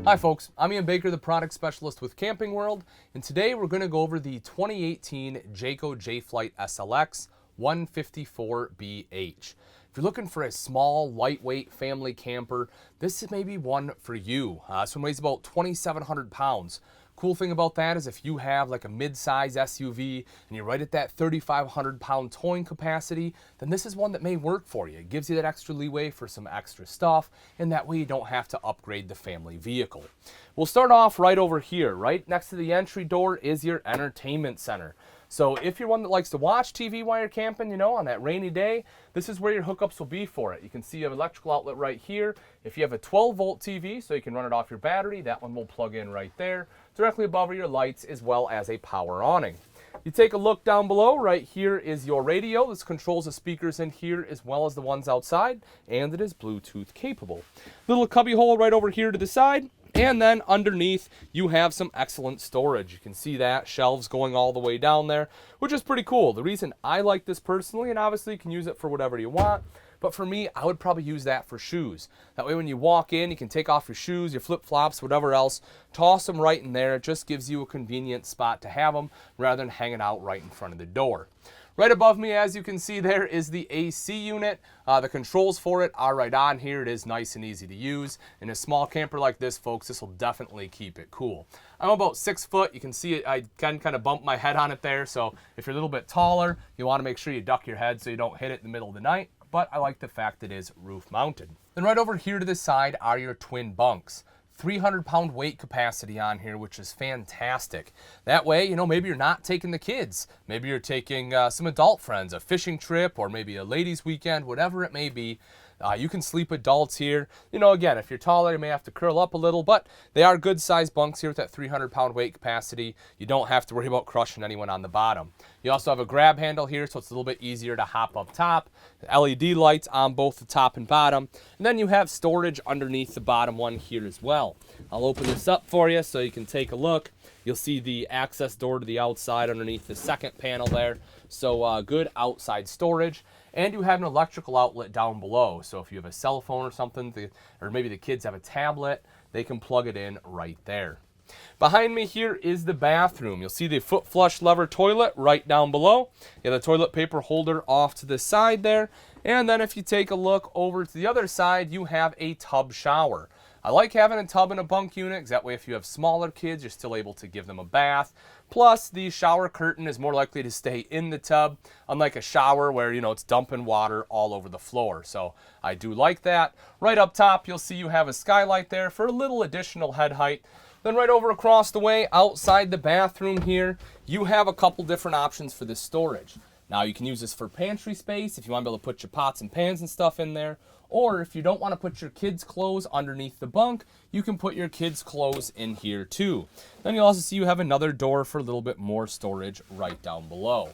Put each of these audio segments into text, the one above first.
Hi folks, I'm Ian Baker, the product specialist with Camping World, and today we're going to go over the 2018 Jayco J-Flight SLX 154BH. If you're looking for a small, lightweight family camper, this may be one for you. This one weighs about 2,700 pounds. Cool thing about that is if you have like a mid-size SUV and you're right at that 3,500 pound towing capacity, then this is one that may work for you. It gives you that extra leeway for some extra stuff, and that way you don't have to upgrade the family vehicle. We'll start off right over here. Right next to the entry door is your entertainment center. So if you're one that likes to watch TV while you're camping, you know, on that rainy day, this is where your hookups will be for it. You can see you have an electrical outlet right here. If you have a 12-volt TV, so you can run it off your battery, that one will plug in right there. Directly above are your lights, as well as a power awning. You take a look down below. Right here is your radio. This controls the speakers in here as well as the ones outside, and it is Bluetooth capable. Little cubby hole right over here to the side. And then underneath, you have some excellent storage. You can see that, shelves going all the way down there, which is pretty cool. The reason I like this personally, and obviously you can use it for whatever you want, but for me, I would probably use that for shoes. That way when you walk in, you can take off your shoes, your flip-flops, whatever else, toss them right in there. It just gives you a convenient spot to have them rather than hanging out right in front of the door. Right above me, as you can see there, is the AC unit. The controls for it are right on here. It is nice and easy to use. In a small camper like this, folks, this will definitely keep it cool. I'm about 6 foot. You can see it. I can kind of bump my head on it there. So if you're a little bit taller, you want to make sure you duck your head so you don't hit it in the middle of the night. But I like the fact that it is roof mounted. Then right over here to the side are your twin bunks. 300-pound weight capacity on here, which is fantastic. That way, you know, maybe you're not taking the kids. Maybe you're taking some adult friends, a fishing trip, or maybe a ladies' weekend, whatever it may be. You can sleep adults here. You know, again, if you're taller, you may have to curl up a little, but they are good-sized bunks here with that 300-pound weight capacity. You don't have to worry about crushing anyone on the bottom. You also have a grab handle here, so it's a little bit easier to hop up top. LED lights on both the top and bottom. And then you have storage underneath the bottom one here as well. I'll open this up for you so you can take a look. You'll see the access door to the outside underneath the second panel there. So good outside storage. And you have an electrical outlet down below. So if you have a cell phone or something, or maybe the kids have a tablet, they can plug it in right there. Behind me here is the bathroom. You'll see the foot flush lever toilet right down below. You have the toilet paper holder off to the side there. And then if you take a look over to the other side, you have a tub shower. I like having a tub in a bunk unit because that way if you have smaller kids, you're still able to give them a bath. Plus, the shower curtain is more likely to stay in the tub, unlike a shower where, you know, it's dumping water all over the floor. So I do like that. Right up top, you'll see you have a skylight there for a little additional head height. Then right over across the way, outside the bathroom here, you have a couple different options for this storage. Now, you can use this for pantry space if you want to be able to put your pots and pans and stuff in there. Or if you don't want to put your kids' clothes underneath the bunk, you can put your kids' clothes in here too. Then you'll also see you have another door for a little bit more storage right down below.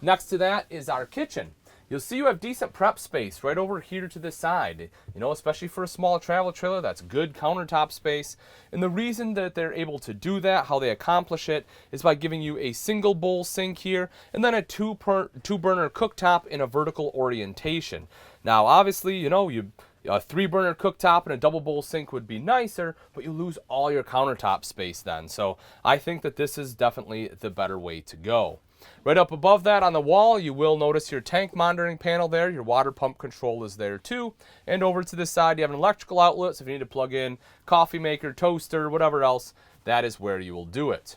Next to that is our kitchen. You'll see you have decent prep space right over here to the side. You know, especially for a small travel trailer, that's good countertop space. And the reason that they're able to do that, how they accomplish it, is by giving you a single bowl sink here and then a two-burner cooktop in a vertical orientation. Now, obviously, you know, a 3-burner cooktop and a double bowl sink would be nicer, but you lose all your countertop space then. So I think that this is definitely the better way to go. Right up above that on the wall, you will notice your tank monitoring panel there. Your water pump control is there too. And over to the side, you have an electrical outlet. So if you need to plug in coffee maker, toaster, whatever else, that is where you will do it.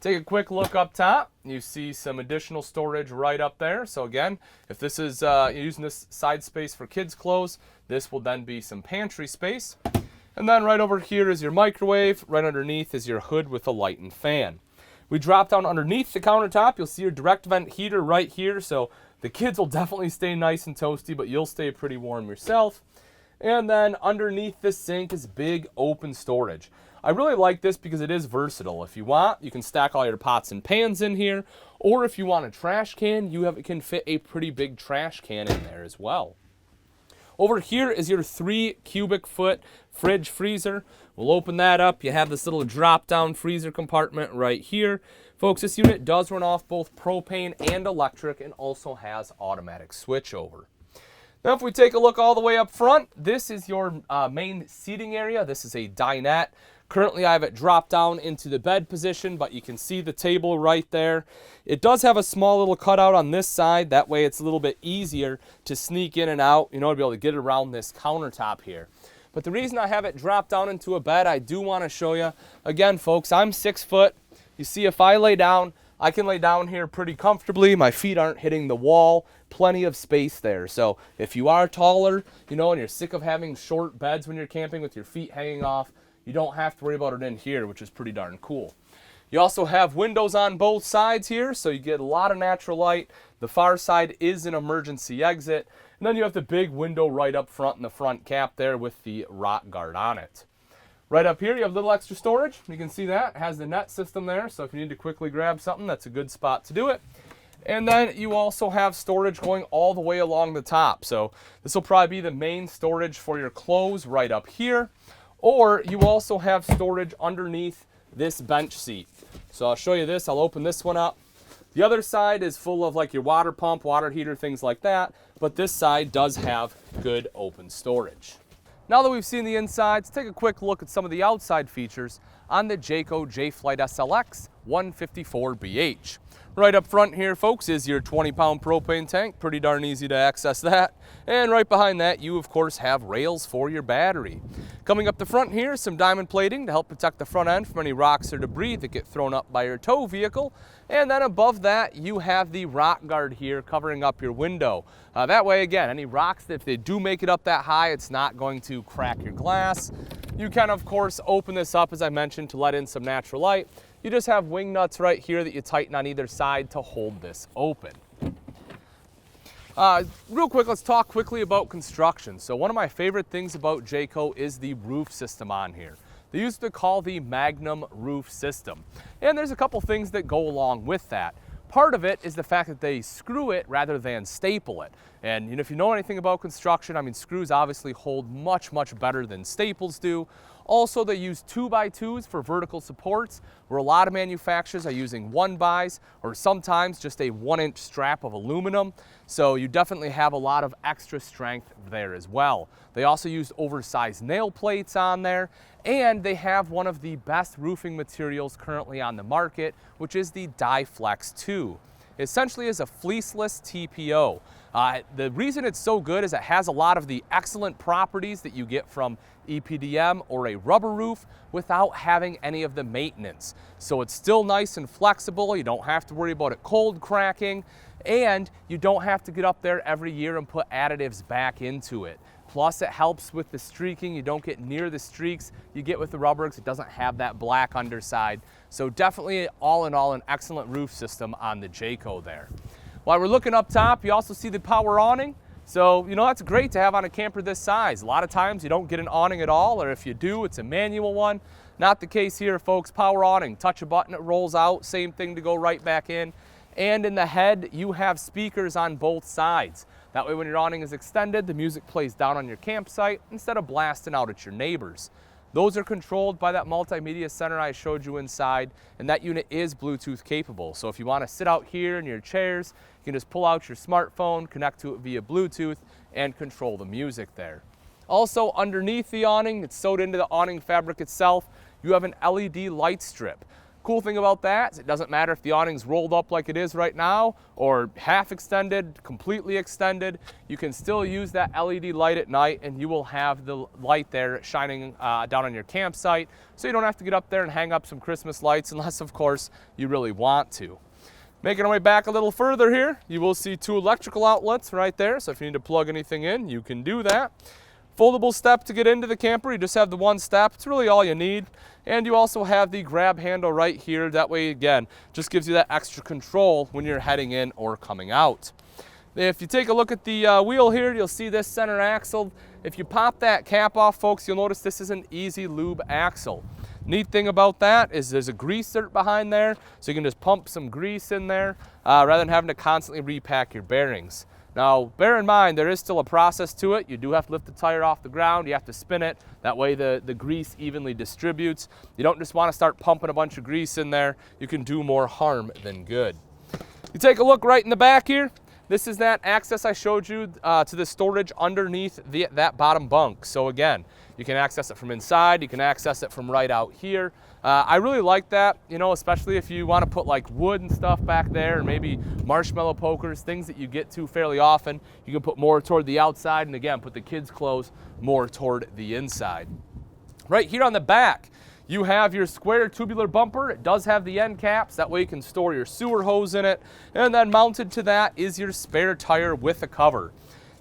Take a quick look up top. You see some additional storage right up there. So again, if this is you're using this side space for kids' clothes, this will then be some pantry space. And then right over here is your microwave. Right underneath is your hood with a light and fan. We drop down underneath the countertop. You'll see your direct vent heater right here. So the kids will definitely stay nice and toasty, but you'll stay pretty warm yourself. And then underneath the sink is big open storage. I really like this because it is versatile. If you want, you can stack all your pots and pans in here. Or if you want a trash can, it can fit a pretty big trash can in there as well. Over here is your 3 cubic foot fridge freezer. We'll open that up. You have this little drop down freezer compartment right here. Folks, this unit does run off both propane and electric and also has automatic switchover. Now if we take a look all the way up front, this is your main seating area. This is a dinette. Currently I have it dropped down into the bed position, but you can see the table right there. It does have a small little cutout on this side. That way it's a little bit easier to sneak in and out, to be able to get around this countertop here. But the reason I have it dropped down into a bed, I do want to show you. Again, folks, I'm 6 foot. You see, if I lay down, I can lay down here pretty comfortably. My feet aren't hitting the wall. Plenty of space there. So if you are taller, and you're sick of having short beds when you're camping with your feet hanging off, you don't have to worry about it in here, which is pretty darn cool. You also have windows on both sides here, so you get a lot of natural light. The far side is an emergency exit. And then you have the big window right up front in the front cap there with the rock guard on it. Right up here, you have a little extra storage. You can see that. It has the net system there, so if you need to quickly grab something, that's a good spot to do it. And then you also have storage going all the way along the top. So this will probably be the main storage for your clothes right up here. Or you also have storage underneath this bench seat. So I'll show you this. I'll open this one up. The other side is full of like your water pump, water heater, things like that. But this side does have good open storage. Now that we've seen the inside, let's take a quick look at some of the outside features on the Jayco J-Flight SLX 154BH. Right up front here, folks, is your 20-pound propane tank. Pretty darn easy to access that. And right behind that, you, of course, have rails for your battery. Coming up the front here, some diamond plating to help protect the front end from any rocks or debris that get thrown up by your tow vehicle. And then above that, you have the rock guard here covering up your window. That way, again, any rocks, if they do make it up that high, it's not going to crack your glass. You can, of course, open this up, as I mentioned, to let in some natural light. You just have wing nuts right here that you tighten on either side to hold this open. Real quick, let's talk quickly about construction. So one of my favorite things about Jayco is the roof system on here. They used to call the Magnum roof system. And there's a couple things that go along with that. Part of it is the fact that they screw it rather than staple it. And if you know anything about construction, screws obviously hold much, much better than staples do. Also, they use 2x2s for vertical supports, where a lot of manufacturers are using 1xs or sometimes just a 1-inch strap of aluminum. So you definitely have a lot of extra strength there as well. They also use oversized nail plates on there, and they have one of the best roofing materials currently on the market, which is the Dyflex 2. It essentially is a fleeceless TPO. The reason it's so good is it has a lot of the excellent properties that you get from EPDM or a rubber roof without having any of the maintenance. So it's still nice and flexible. You don't have to worry about it cold cracking, and you don't have to get up there every year and put additives back into it. Plus, it helps with the streaking. You don't get near the streaks you get with the rubber because it doesn't have that black underside. So definitely, all in all, an excellent roof system on the Jayco there. While we're looking up top, you also see the power awning. So, that's great to have on a camper this size. A lot of times you don't get an awning at all, or if you do, it's a manual one. Not the case here, folks. Power awning, touch a button, it rolls out. Same thing to go right back in. And in the head, you have speakers on both sides. That way when your awning is extended, the music plays down on your campsite instead of blasting out at your neighbors. Those are controlled by that multimedia center I showed you inside, and that unit is Bluetooth capable. So if you want to sit out here in your chairs, you can just pull out your smartphone, connect to it via Bluetooth, and control the music there. Also, underneath the awning, it's sewed into the awning fabric itself, you have an LED light strip. Cool thing about that is it doesn't matter if the awning's rolled up like it is right now or half extended, completely extended. You can still use that LED light at night and you will have the light there shining down on your campsite, so you don't have to get up there and hang up some Christmas lights unless, of course, you really want to. Making our way back a little further here, you will see 2 electrical outlets right there, so if you need to plug anything in, you can do that. Foldable step to get into the camper. You just have the one step. It's really all you need. And you also have the grab handle right here. That way, again, just gives you that extra control when you're heading in or coming out. If you take a look at the wheel here, you'll see this center axle. If you pop that cap off, folks, you'll notice this is an easy lube axle. Neat thing about that is there's a grease zert behind there, so you can just pump some grease in there rather than having to constantly repack your bearings. Now, bear in mind, there is still a process to it. You do have to lift the tire off the ground. You have to spin it. That way the grease evenly distributes. You don't just want to start pumping a bunch of grease in there. You can do more harm than good. You take a look right in the back here. This is that access I showed you to the storage underneath that bottom bunk. So again, You can access it from inside. You can access it from right out here. I really like that, you know, especially if you want to put like wood and stuff back there, or maybe marshmallow pokers, things that you get to fairly often. You can put more toward the outside, and again, put the kids' clothes more toward the inside. Right here on the back, you have your square tubular bumper. It does have the end caps. That way you can store your sewer hose in it. And then mounted to that is your spare tire with a cover.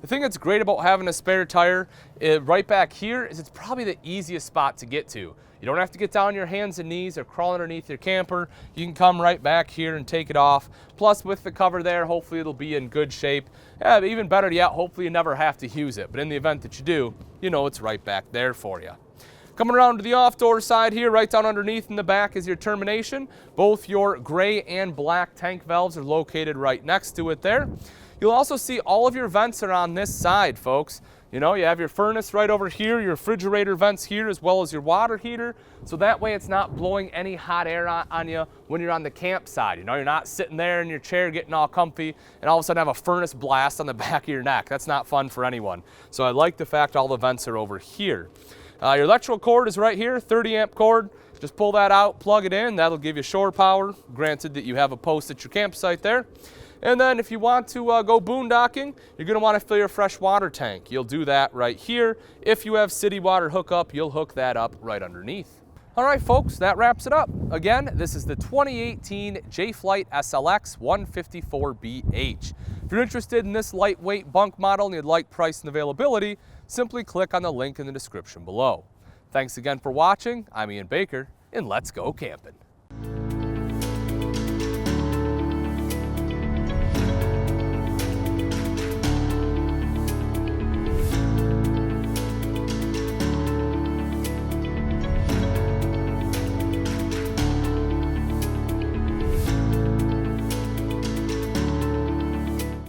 The thing that's great about having a spare tire right back here is it's probably the easiest spot to get to. You don't have to get down on your hands and knees or crawl underneath your camper. You can come right back here and take it off. Plus with the cover there, hopefully it'll be in good shape. Even better yet, hopefully you never have to use it. But in the event that you do, you know it's right back there for you. Coming around to the off-door side here, right down underneath in the back is your termination. Both your gray and black tank valves are located right next to it there. You'll also see all of your vents are on this side, folks. You know, you have your furnace right over here, your refrigerator vents here, as well as your water heater. So that way it's not blowing any hot air on you when you're on the campsite. You know, you're not sitting there in your chair getting all comfy and all of a sudden have a furnace blast on the back of your neck. That's not fun for anyone. So I like the fact all the vents are over here. Your electrical cord is right here, 30 amp cord. Just pull that out, plug it in. That'll give you shore power, granted that you have a post at your campsite there. And then if you want to go boondocking, you're going to want to fill your fresh water tank. You'll do that right here. If you have city water hookup, you'll hook that up right underneath. All right, folks, that wraps it up. Again, this is the 2018 Jayflight SLX 154BH. If you're interested in this lightweight bunk model and you'd like price and availability, simply click on the link in the description below. Thanks again for watching. I'm Ian Baker, and let's go camping.